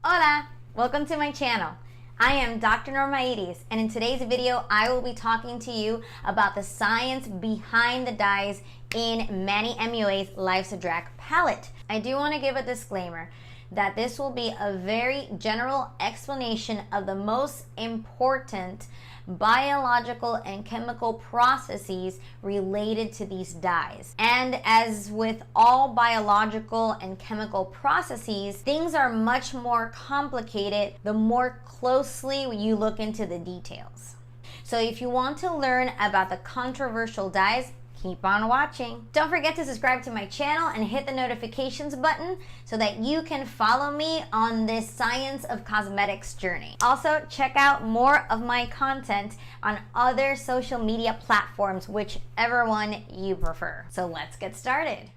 Hola! Welcome to my channel. I am Dr. Norma Iris, and in today's video, I will be talking to you about the science behind the dyes in Manny Mua'S Life's a Drag palette. I do want to give a disclaimer that this will be a very general explanation of the most important biological and chemical processes related to these dyes. And as with all biological and chemical processes, things are much more complicated the more closely you look into the details. So if you want to learn about the controversial dyes, keep on watching. Don't forget to subscribe to my channel and hit the notifications button so that you can follow me on this science of cosmetics journey. Also, check out more of my content on other social media platforms, whichever one you prefer. So let's get started.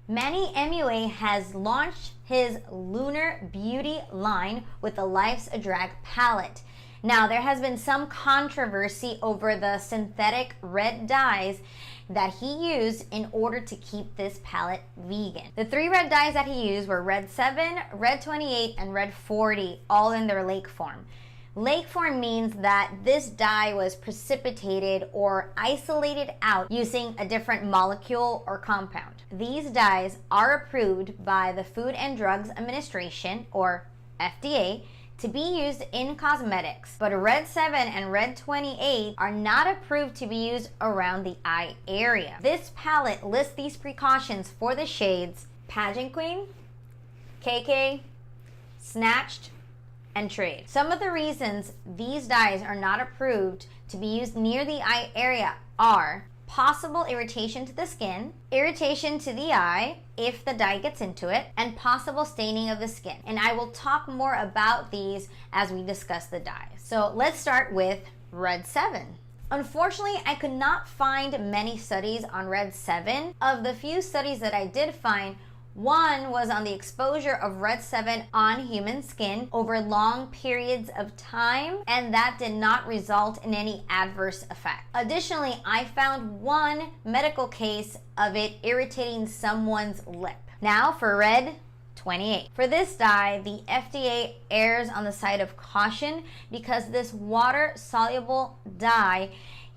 Manny Mua'S has launched his Lunar Beauty line with the Life's a Drag palette. Now, there has been some controversy over the synthetic red dyes that he used in order to keep this palette vegan. The three red dyes that he used were Red 7, Red 28, and Red 40, all in their lake form. Lake form means that this dye was precipitated or isolated out using a different molecule or compound. These dyes are approved by the Food and Drugs Administration, or FDA, to be used in cosmetics, but Red 7 and Red 28 are not approved to be used around the eye area. This palette lists these precautions for the shades Pageant Queen, KK, Snatched, and Trade. Some of the reasons these dyes are not approved to be used near the eye area are possible irritation to the skin, irritation to the eye if the dye gets into it, and possible staining of the skin. And I will talk more about these as we discuss the dyes. So let's start with Red 7. Unfortunately, I could not find many studies on Red 7. Of the few studies that I did find, one was on the exposure of Red 7 on human skin over long periods of time, and that did not result in any adverse effect. Additionally, I found one medical case of it irritating someone's lip. Now for Red 28. For this dye, the FDA errs on the side of caution because this water-soluble dye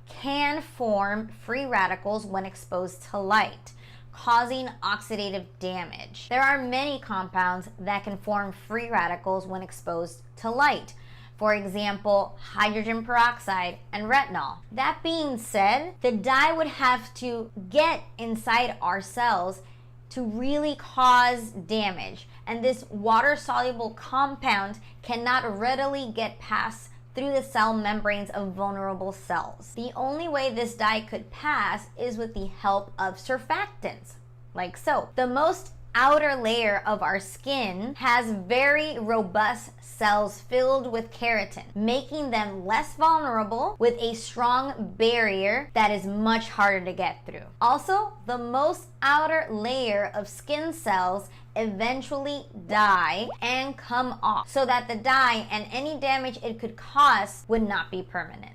can form free radicals when exposed to light, causing oxidative damage. There are many compounds that can form free radicals when exposed to light. For example, hydrogen peroxide and retinol. That being said, the dye would have to get inside our cells to really cause damage, and this water-soluble compound cannot readily get past through the cell membranes of vulnerable cells. The only way this dye could pass is with the help of surfactants, like soap. The most outer layer of our skin has very robust cells filled with keratin, making them less vulnerable with a strong barrier that is much harder to get through. Also, the most outer layer of skin cells eventually die and come off, so that the dye and any damage it could cause would not be permanent.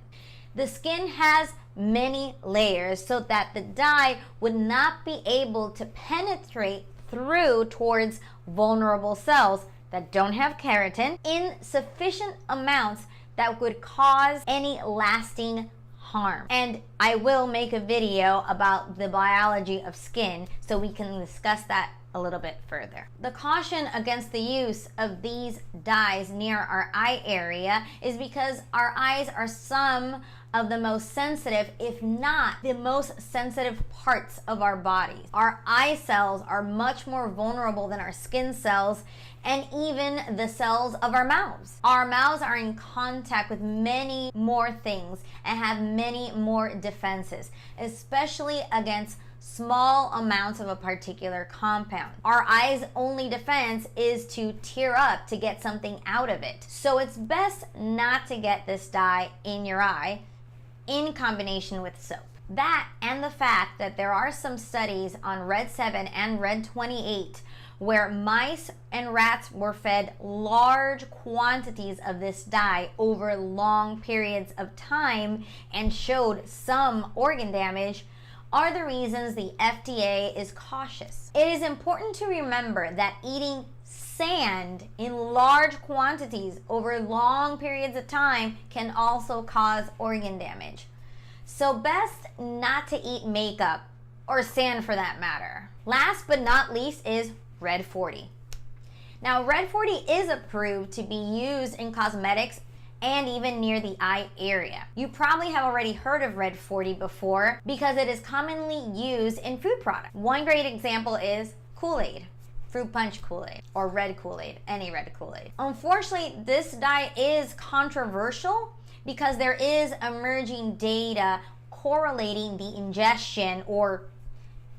The skin has many layers so that the dye would not be able to penetrate through towards vulnerable cells that don't have keratin in sufficient amounts that would cause any lasting harm. And I will make a video about the biology of skin so we can discuss that a little bit further. The caution against the use of these dyes near our eye area is because our eyes are some of the most sensitive, if not the most sensitive parts of our bodies. Our eye cells are much more vulnerable than our skin cells and even the cells of our mouths. Our mouths are in contact with many more things and have many more defenses, especially against small amounts of a particular compound. Our eye's only defense is to tear up to get something out of it. So it's best not to get this dye in your eye in combination with soap. That and the fact that there are some studies on Red 7 and Red 28 where mice and rats were fed large quantities of this dye over long periods of time and showed some organ damage are the reasons the FDA is cautious. It is important to remember that eating sand in large quantities over long periods of time can also cause organ damage. So best not to eat makeup, or sand for that matter. Last but not least is Red 40. Now, Red 40 is approved to be used in cosmetics and even near the eye area. You probably have already heard of Red 40 before because it is commonly used in food products. One great example is Kool-Aid, fruit punch Kool-Aid, or red Kool-Aid, any red Kool-Aid. Unfortunately, this dye is controversial because there is emerging data correlating the ingestion or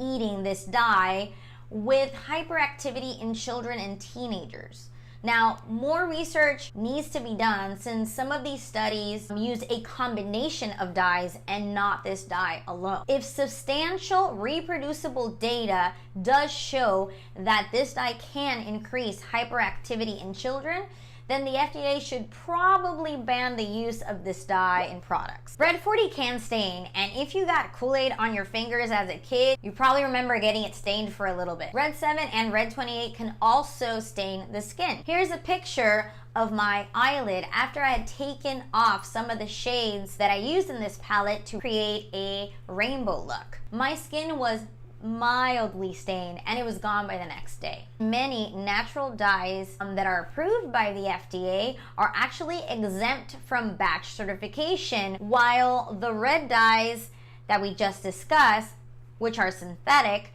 eating this dye with hyperactivity in children and teenagers. Now, more research needs to be done since some of these studies use a combination of dyes and not this dye alone. If substantial reproducible data does show that this dye can increase hyperactivity in children, then the FDA should probably ban the use of this dye in products. Red 40 can stain, and if you got Kool-Aid on your fingers as a kid, you probably remember getting it stained for a little bit. Red 7 and Red 28 can also stain the skin. Here's a picture of my eyelid after I had taken off some of the shades that I used in this palette to create a rainbow look. My skin was mildly stained and it was gone by the next day. Many natural dyes that are approved by the FDA are actually exempt from batch certification, while the red dyes that we just discussed, which are synthetic,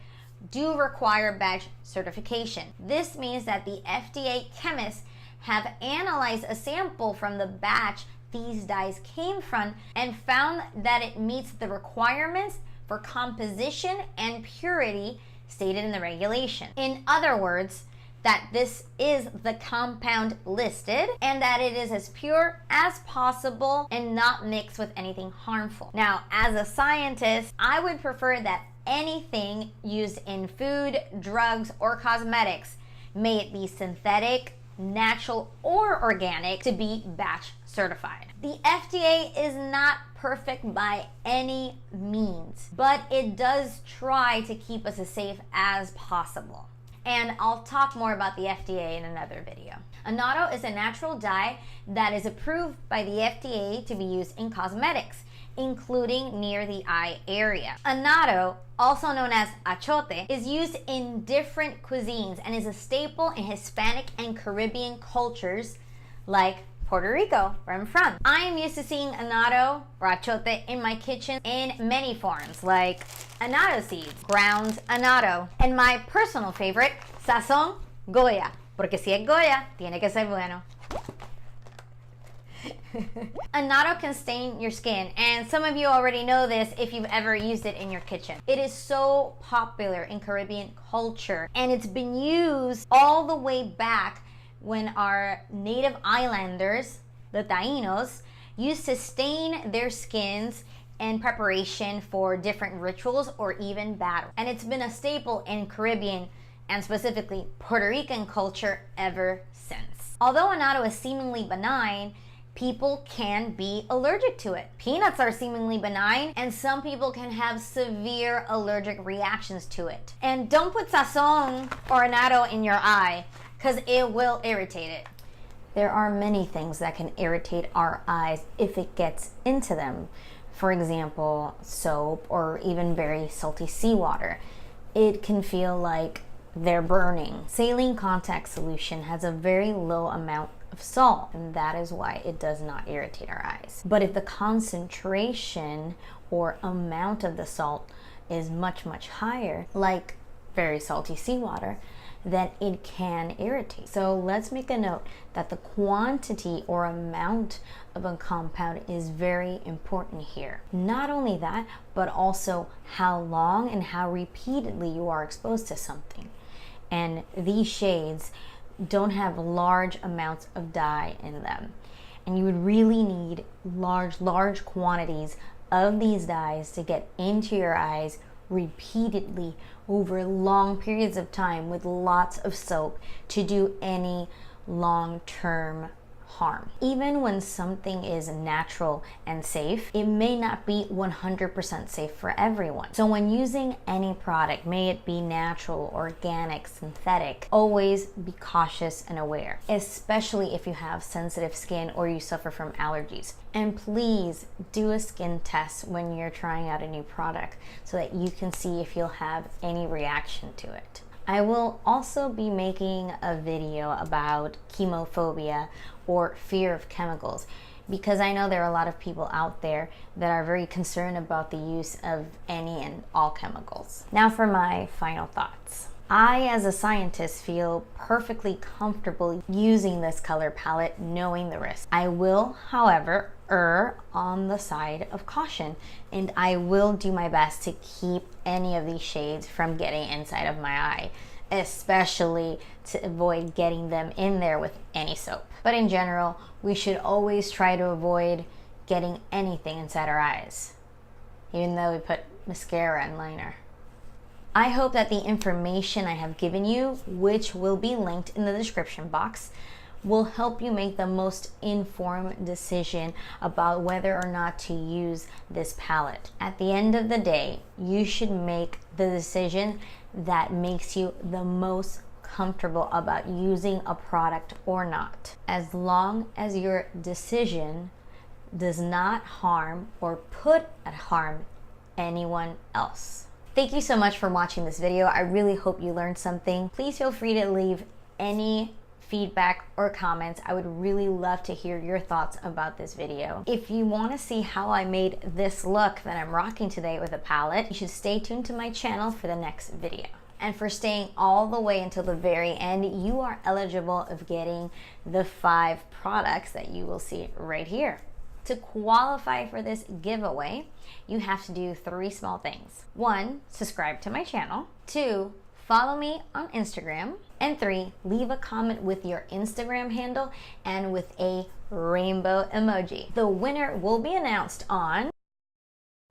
do require batch certification. This means that the FDA chemists have analyzed a sample from the batch these dyes came from and found that it meets the requirements for composition and purity stated in the regulation. In other words, that this is the compound listed and that it is as pure as possible and not mixed with anything harmful. Now, as a scientist, I would prefer that anything used in food, drugs, or cosmetics, may it be synthetic, natural, or organic, to be batch certified. The FDA is not perfect by any means, but it does try to keep us as safe as possible. And I'll talk more about the FDA in another video. Inato is a natural dye that is approved by the FDA to be used in cosmetics, including near the eye area. Inato, also known as achote, is used in different cuisines and is a staple in Hispanic and Caribbean cultures like Puerto Rico, where I'm from. I am used to seeing inato or achote in my kitchen in many forms, like inato seeds, ground inato, and my personal favorite, sazón Goya, porque si es Goya, tiene que ser bueno. Inato can stain your skin, and some of you already know this if you've ever used it in your kitchen. It is so popular in Caribbean culture, and it's been used all the way back when our native islanders, the Taínos, used to stain their skins in preparation for different rituals or even battle. And it's been a staple in Caribbean and specifically Puerto Rican culture ever since. Although inato is seemingly benign, people can be allergic to it. Peanuts are seemingly benign, and some people can have severe allergic reactions to it. And don't put sazón or inato in your eye, because it will irritate it. There are many things that can irritate our eyes if it gets into them. For example, soap or even very salty seawater. It can feel like they're burning. Saline contact solution has a very low amount of salt, and that is why it does not irritate our eyes. But if the concentration or amount of the salt is much, much higher, like very salty seawater, then it can irritate. So let's make a note that the quantity or amount of a compound is very important here. Not only that, but also how long and how repeatedly you are exposed to something. And these shades don't have large amounts of dye in them. And you would really need large quantities of these dyes to get into your eyes repeatedly over long periods of time with lots of soap to do any long-term harm. Even when something is natural and safe, it may not be 100% safe for everyone. So when using any product, may it be natural, organic, synthetic, always be cautious and aware, especially if you have sensitive skin or you suffer from allergies. And please do a skin test when you're trying out a new product so that you can see if you'll have any reaction to it. I will also be making a video about chemophobia or fear of chemicals, because I know there are a lot of people out there that are very concerned about the use of any and all chemicals. Now for my final thoughts. I, as a scientist, feel perfectly comfortable using this color palette knowing the risk. I will, however, err on the side of caution, and I will do my best to keep any of these shades from getting inside of my eye, especially to avoid getting them in there with any soap. But in general, we should always try to avoid getting anything inside our eyes, even though we put mascara and liner. I hope that the information I have given you, which will be linked in the description box, will help you make the most informed decision about whether or not to use this palette. At the end of the day, you should make the decision that makes you the most comfortable about using a product or not, as long as your decision does not harm or put at harm anyone else. Thank you so much for watching this video. I really hope you learned something. Please feel free to leave any feedback or comments. I would really love to hear your thoughts about this video. If you want to see how I made this look that I'm rocking today with a palette, you should stay tuned to my channel for the next video. And for staying all the way until the very end, you are eligible of getting the 5 products that you will see right here. To qualify for this giveaway, you have to do 3 small things. 1, subscribe to my channel. 2, follow me on Instagram. And 3, leave a comment with your Instagram handle and with a rainbow emoji. The winner will be announced on...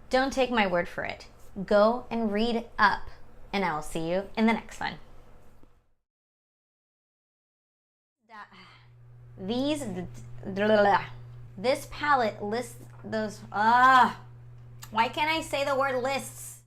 Don't take my word for it. Go and read up, and I will see you in the next one. This palette lists those... why can't I say the word lists?